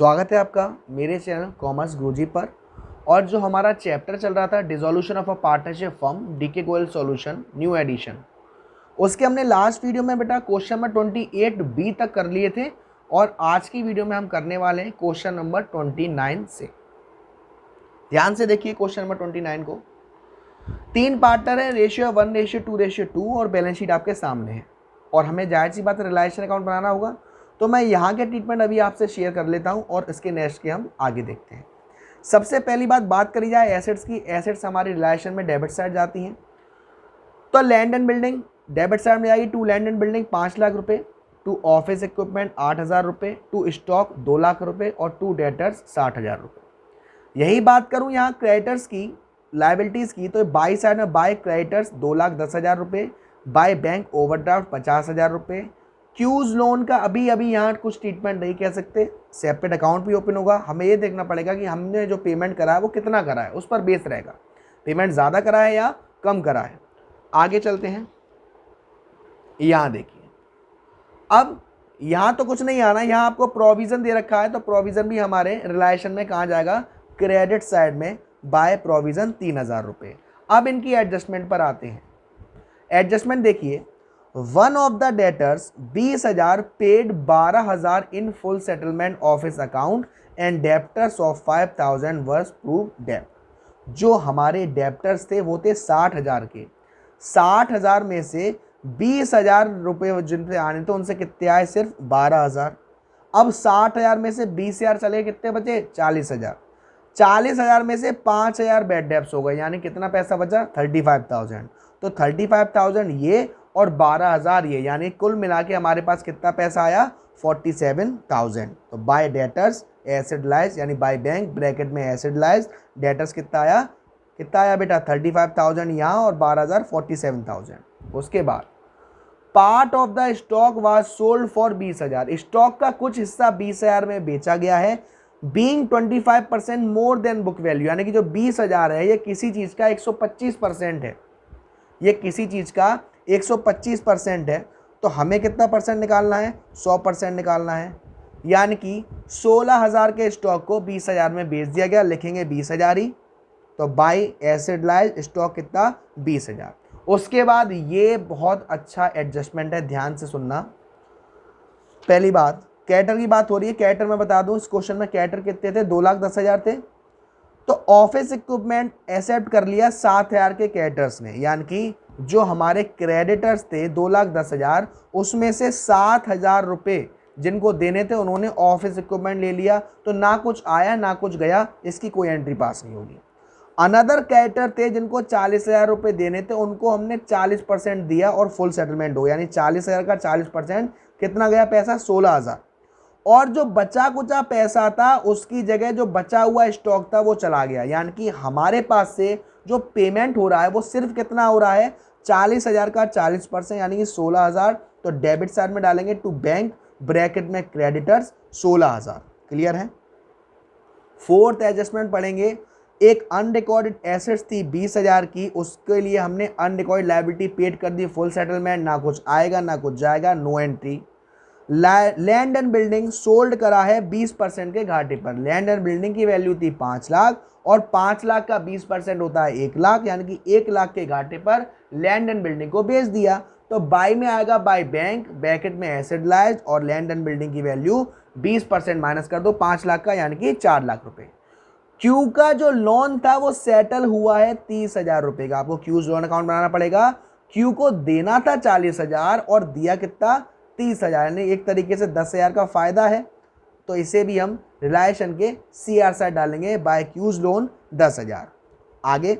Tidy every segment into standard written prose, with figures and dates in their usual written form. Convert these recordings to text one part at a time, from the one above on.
स्वागत है आपका मेरे चैनल कॉमर्स गुरुजी पर। और जो हमारा चैप्टर चल रहा था dissolution of a partnership firm DK Goyal solution new edition, उसके हमने लास्ट वीडियो में बेटा क्वेश्चन नंबर 28B तक कर लिए थे और आज की वीडियो में हम करने वाले हैं क्वेश्चन नंबर 29 से। ध्यान से देखिए क्वेश्चन नंबर 29 को। 3 पार्टनर है, रेशियो 1:2:2 और बैलेंस शीट आपके सामने है और हमें जाहिर सी बात रिलेशन अकाउंट बनाना होगा। तो मैं यहाँ के ट्रीटमेंट अभी आपसे शेयर कर लेता हूँ और इसके नेक्स्ट के हम आगे देखते हैं। सबसे पहली बात करी जाए एसेट्स की। एसेट्स हमारी रिलेशन में डेबिट साइड जाती हैं। तो land and building debit side में जाएगी। To land and building 5 lakh रुपए, टू ऑफिस इक्विपमेंट 8,000 रुपए, टू स्टॉक 2 लाख रुपए और टू डेटर्स 60,000 रुपए। यही बात करूँ यहाँ क्रेडिटर्स की, लाइबिलिटीज़ की, तो बाई साइड में बाय क्रेडिटर्स 2,10,000 रुपये, बाय बैंक ओवरड्राफ्ट 50,000 रुपये। क्यूज लोन का अभी यहाँ कुछ ट्रीटमेंट नहीं कह सकते, सेपरेट अकाउंट भी ओपन होगा। हमें ये देखना पड़ेगा कि हमने जो पेमेंट करा है वो कितना करा है, उस पर बेस रहेगा, पेमेंट ज़्यादा करा है या कम करा है। आगे चलते हैं। यहाँ देखिए, अब यहाँ तो कुछ नहीं आना, यहाँ आपको प्रोविज़न दे रखा है तो प्रोविज़न भी हमारे रिलेशन में कहाँ जाएगा, क्रेडिट साइड में बाय प्रोविज़न 3,000 रुपये। अब इनकी एडजस्टमेंट पर आते हैं। एडजस्टमेंट देखिए, one of the debtors 20,000 paid 12,000 in full settlement office account and debtors of 5,000 were proved डेप्ट। जो हमारे डेप्टर्स थे वो थे 60,000 के। 60,000 में से 20,000 रुपये जिन पे आने थे उनसे कितने आए, सिर्फ 12,000। अब 60,000 में से 20,000 चले, कितने बचे, 40,000। 40,000 में से 5,000 बैड डेप्स हो गए, यानी कितना पैसा बचा, 35,000। तो 35,000 ये और 12,000 ये, यानी कुल मिला के हमारे पास कितना पैसा आया, 47,000। तो बाय डेटर्स एसेट लाइज यानी बाय बैंक ब्रैकेट में एसेट लाइज डेटर्स कितना आया बेटा, 35,000 यहाँ और 12,000 47,000। उसके बाद part of the stock was sold for 20,000। Stock का कुछ हिस्सा 20,000 में बेचा गया है। Being 25% more than book value, यानी कि जो 20,000 है ये किसी चीज़ का 125% है, ये किसी चीज़ का 125% है। तो हमें कितना परसेंट निकालना है, 100% निकालना है। यानी कि 16,000 के स्टॉक को 20,000 में बेच दिया गया, लिखेंगे 20,000 ही। तो बाय एसेट लाइज स्टॉक कितना, 20,000। उसके बाद ये बहुत अच्छा एडजस्टमेंट है, ध्यान से सुनना। पहली बात कैटर की बात हो रही है। कैटर में बता दूं, इस क्वेश्चन में कैटर कितने थे, 2,10,000 थे। तो ऑफिस इक्विपमेंट एक्सेप्ट कर लिया 7,000 के कैटर्स ने, यानी कि जो हमारे क्रेडिटर्स थे 2,10,000, उसमें से 7,000 रुपये जिनको देने थे उन्होंने ऑफिस इक्विपमेंट ले लिया। तो ना कुछ आया ना कुछ गया, इसकी कोई एंट्री पास नहीं होगी। अनदर कैटर थे जिनको 40,000 रुपये देने थे, उनको हमने 40% दिया और फुल सेटलमेंट हो, यानी 40,000 का 40% कितना गया पैसा, 16,000। और जो बचा कुचा पैसा था उसकी जगह जो बचा हुआ स्टॉक था वो चला गया, यानी कि हमारे पास से जो पेमेंट हो रहा है वो सिर्फ कितना हो रहा है, 40,000 का 40% यानी कि 16,000। तो डेबिट साइड में डालेंगे टू बैंक ब्रैकेट में क्रेडिटर्स 16,000। क्लियर है। फोर्थ एडजस्टमेंट पढ़ेंगे। एक अनरिकॉर्डेड एसेट्स थी 20,000 की, उसके लिए हमने अनरिकॉर्डेड लायबिलिटी पेड कर दी, फुल सेटलमेंट, ना कुछ आएगा ना कुछ जाएगा, no entry. Land and building sold करा है 20% के घाटे पर। लैंड एंड बिल्डिंग की वैल्यू थी 5 लाख और 5 लाख का 20% होता है 1 लाख, यानी कि 1 लाख के घाटे पर लैंड एंड बिल्डिंग को बेच दिया। तो बाय में आएगा बाय बैंक ब्रैकेट में एसेट लाइज और लैंड एंड बिल्डिंग की वैल्यू 20% माइनस कर दो 5 लाख का, यानी कि 4 लाख रुपए। क्यू का जो लोन था वो सेटल हुआ है 30,000 रुपए का। आपको क्यूज लोन अकाउंट बनाना पड़ेगा। क्यू को देना था 40,000 और दिया कितना, 30,000, यानी एक तरीके से 10,000 का फायदा है। तो इसे भी हम रिलेशन के CR साइड डालेंगे, बाय क्यूज लोन 10,000। आगे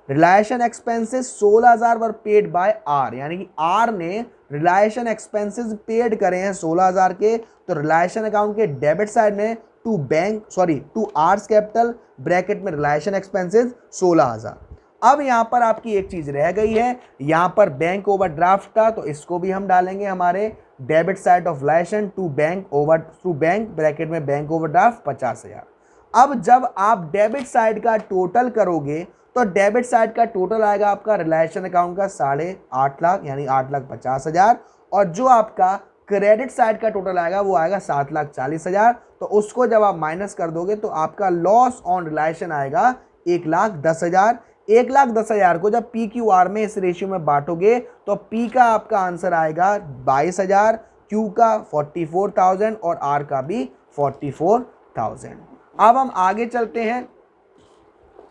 relation expenses 16,000 were paid by R, यानी कि आर ने रिलेशन एक्सपेंसेस पेड करे हैं 16,000 के। तो रिलेशन अकाउंट के डेबिट साइड में टू आर्स कैपिटल ब्रैकेट में रिलेशन एक्सपेंसेस 16,000। अब यहाँ पर आपकी एक चीज रह गई है, यहाँ पर बैंक ओवरड्राफ्ट का, तो इसको भी हम डालेंगे हमारे debit side of relation to bank bracket में बैंक ओवरड्राफ्ट 50,000। अब जब आप डेबिट साइड का टोटल करोगे तो डेबिट साइड का टोटल आएगा आपका रिलेशन अकाउंट का 8.5 लाख, यानी 8,50,000, और जो आपका क्रेडिट साइड का टोटल आएगा वो आएगा 7,40,000। तो उसको जब आप माइनस कर दोगे तो आपका लॉस ऑन रिलायशन आएगा 1,10,000। 1,10,000 को जब पी क्यू आर में इस रेशियो में बांटोगे तो पी का आपका आंसर आएगा 22,000, क्यू का 44,000 और आर का भी 44,000। अब हम आगे चलते हैं,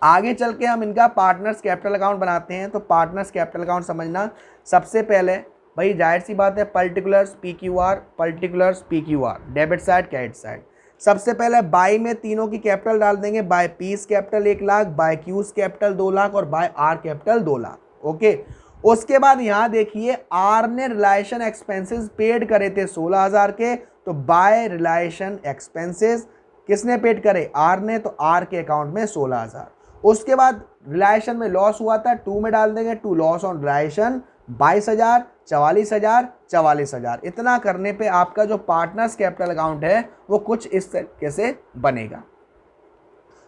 आगे चल के हम इनका पार्टनर्स कैपिटल अकाउंट बनाते हैं। तो पार्टनर्स कैपिटल अकाउंट समझना, सबसे पहले भाई जाहिर सी बात है particulars P Q R, particulars P Q R, debit side credit side. सबसे पहले बाय में तीनों की कैपिटल डाल देंगे, by P's capital 1 lakh, by Q's capital 2 lakh और by R capital 2 lakh. Okay, उसके बाद यहाँ देखिए आर ने रिलायशन एक्सपेंसेस पेड करे थे 16,000 के, तो बाय रिलायशन एक्सपेंसेस किसने पेड करे, आर ने, तो आर के अकाउंट में 16,000। उसके बाद रिलायशन में लॉस हुआ था, 2 में डाल देंगे, टू लॉस ऑन रिलायशन 22,000, 44,000, 44,000। इतना करने पे आपका जो पार्टनर्स कैपिटल अकाउंट है वो कुछ इस तरीके से बनेगा।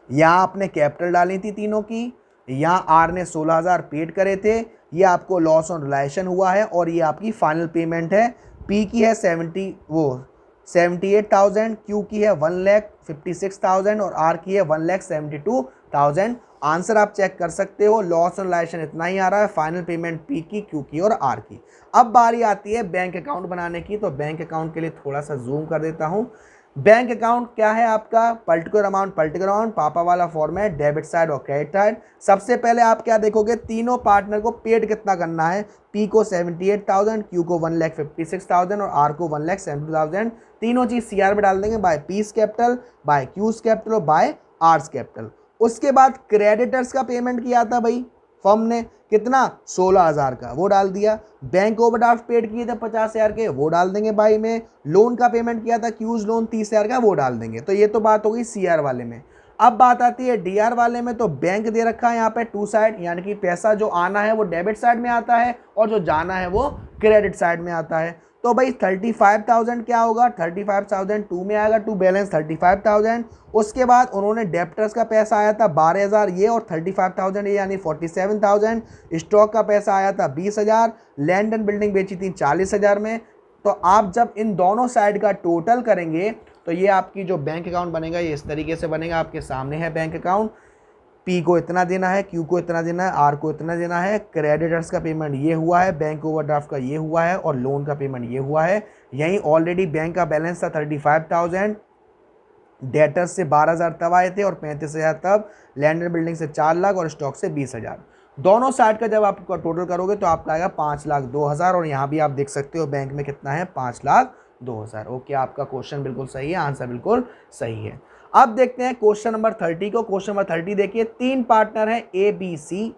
यहाँ आपने कैपिटल डाली थी तीनों की, यहाँ आर ने 16,000 पेड करे थे, ये आपको लॉस ऑन रिलायशन हुआ है और ये आपकी फाइनल पेमेंट है। पी की है 78,000, क्यू की है 1,56,000 और आर की है 1,72,000। आंसर आप चेक कर सकते हो, लॉस ऑन रिलायशन इतना ही आ रहा है, फाइनल पेमेंट पी की, क्यू की और आर की। अब बारी आती है बैंक अकाउंट बनाने की। तो बैंक अकाउंट के लिए थोड़ा सा जूम कर देता हूँ। बैंक अकाउंट क्या है आपका, पर्टिकुलर अमाउंट, पापा वाला फॉर्मेट, डेबिट साइड और क्रेडिट साइड। सबसे पहले आप क्या देखोगे, तीनों पार्टनर को पेड कितना करना है, पी को 78,000, क्यू को 1,56,000 और आर को 1,70,000। तीनों चीज सीआर में डाल देंगे, by P's capital, by Q's capital और बाय आर्स कैपिटल। उसके बाद क्रेडिटर्स का पेमेंट किया था भाई फर्म ने, कितना, 16,000 का, वो डाल दिया। बैंक ओवरड्राफ्ट पेड किए थे 50,000 के, वो डाल देंगे बाई में। लोन का पेमेंट किया था क्यूज लोन 30,000 का, वो डाल देंगे। तो ये तो बात हो गई सीआर वाले में। अब बात आती है डीआर वाले में। तो बैंक दे रखा है यहाँ पे टू साइड, यानी कि पैसा जो आना है वो डेबिट साइड में आता है और जो जाना है वो क्रेडिट साइड में आता है। तो भाई 35,000 क्या होगा, 35,000 टू में आएगा, टू बैलेंस 35,000। उसके बाद उन्होंने डेप्टर्स का पैसा आया था 12,000 ये और 35,000 ये, यानी 47,000। स्टॉक का पैसा आया था 20,000। लैंड एंड बिल्डिंग बेची थी 40,000 में। तो आप जब इन दोनों साइड का टोटल करेंगे तो ये आपकी जो बैंक अकाउंट बनेगा ये इस तरीके से बनेगा। आपके सामने है बैंक अकाउंट, पी को इतना देना है, क्यू को इतना देना है, आर को इतना देना है, क्रेडिटर्स का पेमेंट ये हुआ है, बैंक ओवरड्राफ्ट का ये हुआ है और लोन का पेमेंट ये हुआ है। यहीं ऑलरेडी बैंक का बैलेंस था 35,000, डेटर्स से 12,000 तब आए थे और 35,000 तब, लैंड एंड बिल्डिंग से 4 लाख और स्टॉक से 20,000। दोनों साइड का जब आप टोटल करोगे तो आपका आएगा 5,02,000 और यहाँ भी आप देख सकते हो बैंक में कितना है, 5,02,000। ओके, आपका क्वेश्चन बिल्कुल सही है, आंसर बिल्कुल सही है। अब देखते हैं क्वेश्चन नंबर 30 को। क्वेश्चन नंबर 30 देखिए, 3 पार्टनर हैं ए बी सी,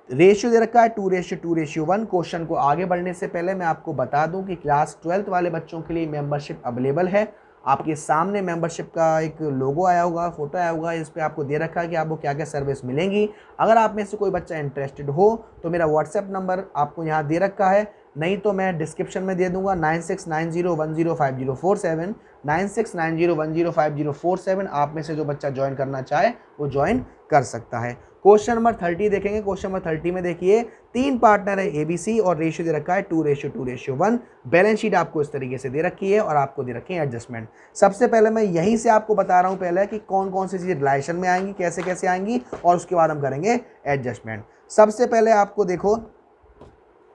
रेशियो दे रखा है 2:2:1। क्वेश्चन को आगे बढ़ने से पहले मैं आपको बता दूं कि क्लास 12th वाले बच्चों के लिए मेंबरशिप अवेलेबल है। आपके सामने मेंबरशिप का एक लोगो आया होगा, फोटो आया होगा, इस पर आपको दे रखा है कि आपको क्या क्या सर्विस मिलेंगी। अगर आप में से कोई बच्चा इंटरेस्टेड हो तो मेरा व्हाट्सएप नंबर आपको यहाँ दे रखा है, नहीं तो मैं डिस्क्रिप्शन में दे दूंगा 9690105047, 9690105047। आप में से जो बच्चा ज्वाइन करना चाहे वो ज्वाइन कर सकता है। क्वेश्चन नंबर 30 देखेंगे। क्वेश्चन नंबर 30 में देखिए, 3 पार्टनर है एबीसी और रेशियो दे रखा है 2:2:1। बैलेंस शीट आपको इस तरीके से दे रखी है और आपको दे रखी है एडजस्टमेंट। सबसे पहले मैं यहीं से आपको बता रहा हूं पहले कि कौन कौन सी चीज़ रिलेशन में आएंगी, कैसे कैसे आएंगी, और उसके बाद हम करेंगे एडजस्टमेंट। सबसे पहले आपको देखो,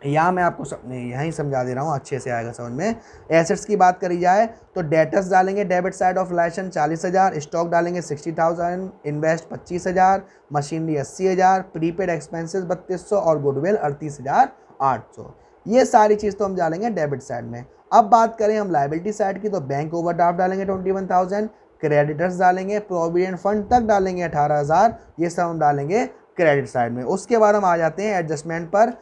यहाँ मैं आपको यहीं समझा दे रहा हूँ, अच्छे से आएगा समझ में। एसेट्स की बात करी जाए तो डेटर्स डालेंगे debit side of relation 40,000, stock डालेंगे 60,000, इन्वेस्ट 25,000, मशीनरी 80,000, प्रीपेड एक्सपेंसेस 3200 और गुडविल 38,800। ये सारी चीज़ तो हम डालेंगे डेबिट साइड में। अब बात करें हम लाइबिलिटी साइड की, तो बैंक ओवरड्राफ्ट डालेंगे 21,000, क्रेडिटर्स डालेंगे, प्रोविडेंट फंड तक डालेंगे 18,000, ये सब हम डालेंगे क्रेडिट साइड में। उसके बाद हम आ जाते हैं एडजस्टमेंट पर।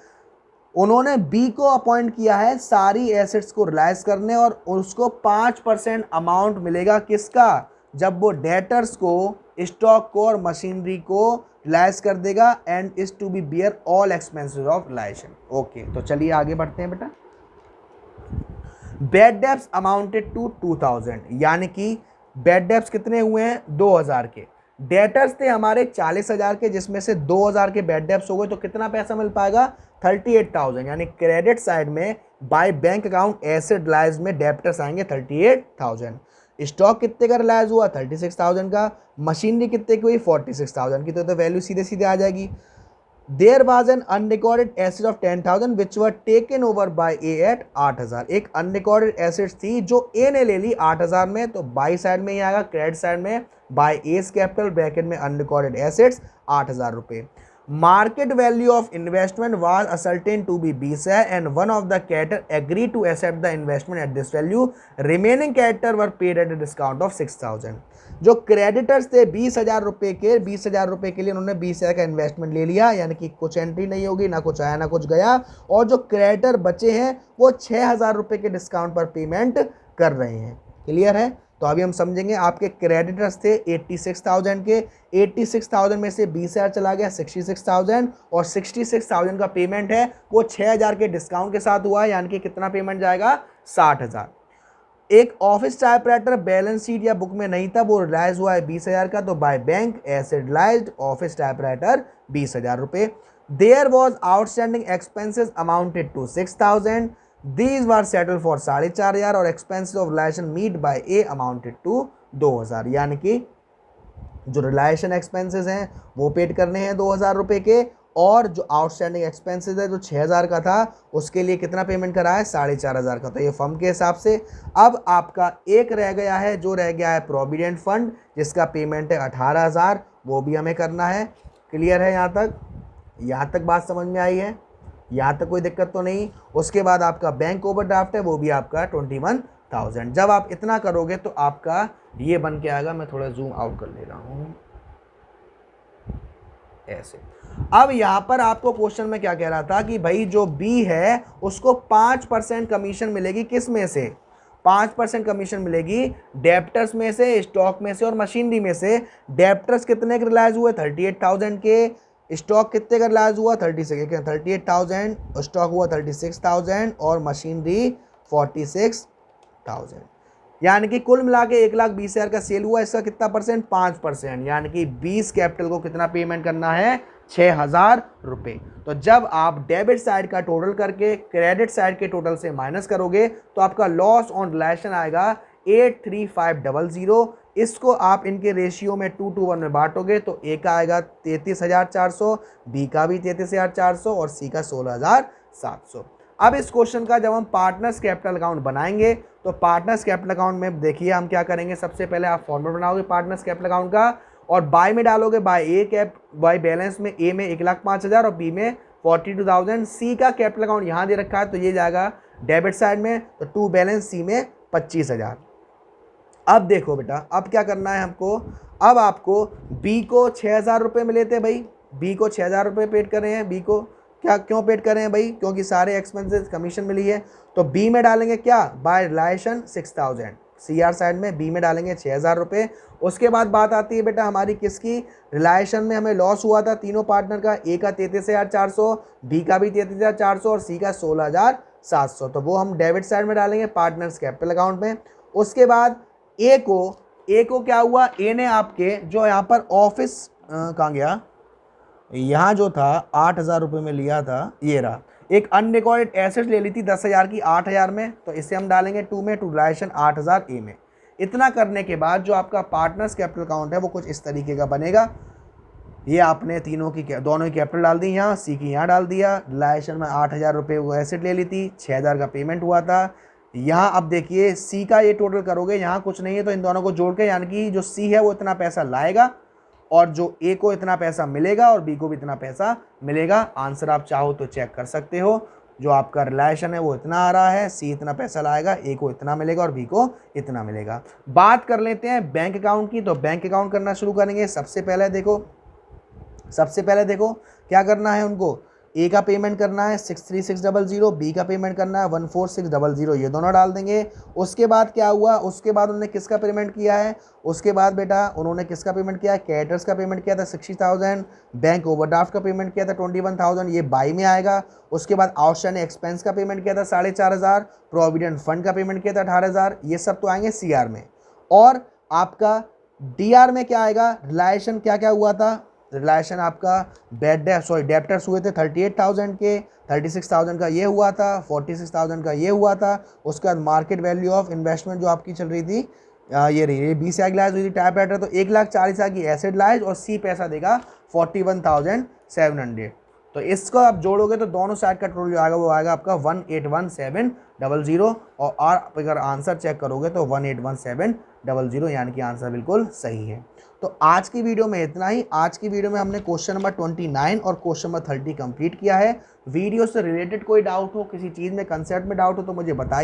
उन्होंने बी को अपॉइंट किया है सारी एसेट्स को रिलाइज करने और उसको 5% अमाउंट मिलेगा किसका, जब वो डेटर्स को, स्टॉक को और मशीनरी को रिलाइज कर देगा, and is to be bear all expenses of realisation. Okay, तो चलिए आगे बढ़ते हैं बेटा। बैड डेब्ट्स अमाउंटेड टू 2,000, यानी कि बैड डेब्ट्स कितने हुए हैं, 2,000 के। डेटर्स थे हमारे 40,000 के, जिसमें से 2,000 के बैड डेब्ट्स हो गए, तो कितना पैसा मिल पाएगा, 38,000। यानी क्रेडिट साइड में by bank account asset realise में डेप्टर्स आएंगे 38,000। स्टॉक कितने का रिलाइज हुआ 36,000 का। मशीनरी कितने की हुई 46,000 की। तो वैल्यू सीधे सीधे आ जाएगी। There was an unrecorded asset of 10,000 which were taken over by A at 8,000। एक अनरिकॉर्डेड एसेट थी जो ए ने ले ली 8,000 में, तो बाई साइड में ही आएगा, क्रेडिट साइड में बाय एस कैपिटल ब्रैकेट में अनरिकॉर्डेड एसेट्स 8,000 रुपए। Market value of investment was ascertained to be 20 है and one of the creditor agree to accept the investment at this value. Remaining creditors were paid at a discount of 6,000। जो creditors थे 20,000 रुपए के, 20,000 रुपए के लिए उन्होंने 20,000 का इन्वेस्टमेंट ले लिया, यानी कि कुछ एंट्री नहीं होगी, ना कुछ आया ना कुछ गया। और जो क्रेडिटर बचे हैं वो 6,000 रुपए के डिस्काउंट पर पेमेंट कर रहे हैं। क्लियर है? तो अभी हम समझेंगे। आपके क्रेडिटर्स थे 86,000 के, 86,000 में से 20,000 चला गया 66,000, और 66,000 का पेमेंट है वो 6,000 के डिस्काउंट के साथ हुआ है, यानी कि कितना पेमेंट जाएगा 60,000। एक ऑफिस टाइपराइटर बैलेंस शीट या बुक में नहीं था, वो रिलाइज हुआ है 20,000 का, तो by bank asset realised office typewriter 20,000 रुपए। There was outstanding expenses amounted to 6,000। These were settle for 4,500 और expenses of relation meet by a amounted to 2,000। यानी कि जो रिलेशन एक्सपेंसेस हैं वो पेड करने हैं 2,000 रुपए के, और जो आउटस्टैंडिंग एक्सपेंसेस है जो 6,000 का था उसके लिए कितना पेमेंट करा है 4,500 का। तो ये फर्म के हिसाब से। अब आपका एक रह गया है, जो रह गया है प्रोविडेंट फंड, जिसका पेमेंट है 18,000, वो भी हमें करना है। क्लियर है? यहाँ तक बात समझ में आई है? यहाँ तक कोई दिक्कत तो नहीं। उसके बाद आपका बैंक ओवरड्राफ्ट है, वो भी आपका 21,000। जब आप इतना करोगे तो आपका ये बन के आएगा। मैं थोड़ा जूम आउट कर ले रहा हूँ ऐसे। अब यहाँ पर आपको क्वेश्चन में क्या कह रहा था कि भाई जो बी है उसको 5% कमीशन मिलेगी, किस में से? 5% कमीशन मिलेगी डेप्टर्स में से, स्टॉक में से और मशीनरी में से। डेप्टर्स कितने के रिलाइज हुए 38,000 के, स्टॉक कितने का रिलाइज हुआ 38,000, स्टॉक हुआ 36,000 और मशीनरी 46,000। यानी कि कुल मिला के 1,20,000 का सेल हुआ। इसका कितना परसेंट? 5%। यानी कि 20 कैपिटल को कितना पेमेंट करना है 6,000 रुपए। तो जब आप डेबिट साइड का टोटल करके क्रेडिट साइड के टोटल से माइनस करोगे तो आपका लॉस ऑन रिलेशन आएगा 83500। इसको आप इनके रेशियो में 2:1 में बांटोगे तो ए का आएगा 33,400, बी का भी 33,400 और सी का 16,700। अब इस क्वेश्चन का जब हम पार्टनर्स कैपिटल अकाउंट बनाएंगे तो पार्टनर्स कैपिटल अकाउंट में देखिए हम क्या करेंगे। सबसे पहले आप फॉर्मूला बनाओगे पार्टनर्स कैपिटल अकाउंट का, और बाय में डालोगे बाय बैलेंस में ए में 1,05,000 और बी में 42,000। सी का कैपिटल अकाउंट यहाँ दे रखा है तो ये जाएगा डेबिट साइड में, तो टू बैलेंस सी में 25,000। अब देखो बेटा, अब क्या करना है हमको। अब आपको बी को 6,000 रुपये मिले थे भाई, बी को 6,000 रुपये पेड कर रहे हैं। बी को क्या क्यों पेड कर रहे हैं भाई? क्योंकि सारे एक्सपेंसेस कमीशन मिली है। तो बी में डालेंगे क्या? By relation 6,000, C R side में बी में डालेंगे 6,000 रुपये। उसके बाद बात आती है बेटा हमारी किसकी? रिलेशन में हमें लॉस हुआ था तीनों पार्टनर का, ए का 33,400, बी का भी 33,400 और सी का 16,700। तो वो हम डेबिट साइड में डालेंगे पार्टनर्स कैपिटल अकाउंट में। उसके बाद ए को क्या हुआ? ए ने आपके जो यहाँ पर ऑफिस कहाँ गया, यहाँ जो था 8,000 रुपये में लिया था, ये रहा। एक अनरिकॉर्डेड एसेट ले ली थी 10,000 की 8,000 में, तो इसे हम डालेंगे 2 में, टू रिलेशन 8,000 ए में। इतना करने के बाद जो आपका पार्टनर्स कैपिटल अकाउंट है वो कुछ इस तरीके का बनेगा। ये आपने दोनों की कैपिटल डाल दी, यहाँ सी की यहाँ डाल दिया। रिलेशन में 8,000 रुपये वो एसेट ले ली थी, 6,000 का पेमेंट हुआ था। यहाँ अब देखिए सी का ये टोटल करोगे, यहाँ कुछ नहीं है तो इन दोनों को जोड़ के, यानी कि जो सी है वो इतना पैसा लाएगा और जो ए को इतना पैसा मिलेगा और बी को भी इतना पैसा मिलेगा। आंसर आप चाहो तो चेक कर सकते हो। जो आपका रिलेशन है वो इतना आ रहा है, सी इतना पैसा लाएगा, ए को इतना मिलेगा और बी को इतना मिलेगा। बात कर लेते हैं बैंक अकाउंट की। तो बैंक अकाउंट करना शुरू करेंगे। सबसे पहले देखो क्या करना है उनको। ए का पेमेंट करना है 63600, बी का पेमेंट करना है 14600, ये दोनों डाल देंगे। उसके बाद क्या हुआ? उसके बाद उन्होंने किसका पेमेंट किया है? उसके बाद बेटा उन्होंने किसका पेमेंट किया है? कैटर्स का पेमेंट किया था 60,000, बैंक ओवरड्राफ्ट का पेमेंट किया था 21,000, ये बाई में आएगा। उसके बाद आउटस्टैंडिंग एक्सपेंस का पेमेंट किया था 4,500, प्रोविडेंट फंड का पेमेंट किया था 18,000, ये सब तो आएंगे CR में। और आपका DR में क्या आएगा? रिलेशन क्या क्या हुआ था? रिलेशन आपका डेप्टर्स हुए थे 38,000 के, 36,000 का ये हुआ था, 46,000 का ये हुआ था। उसके बाद मार्केट वैल्यू ऑफ इन्वेस्टमेंट जो आपकी चल रही थी ये रही, 20 लाख लाइज हुई थी टैप एटर, तो 1,40,000 की एसेट लाइज और सी पैसा देगा 41,700। तो इसको आप जोड़ोगे तो दोनों साइड का टोटल जो आएगा वो आएगा आपका 181,700 और अगर आंसर चेक करोगे तो 181,700, यानी कि आंसर बिल्कुल सही है। तो आज की वीडियो में इतना ही। आज की वीडियो में हमने क्वेश्चन नंबर 29 और क्वेश्चन नंबर 30 कंप्लीट किया है। वीडियो से रिलेटेड कोई डाउट हो, किसी चीज़ में कंसेप्ट में डाउट हो तो मुझे बताइए।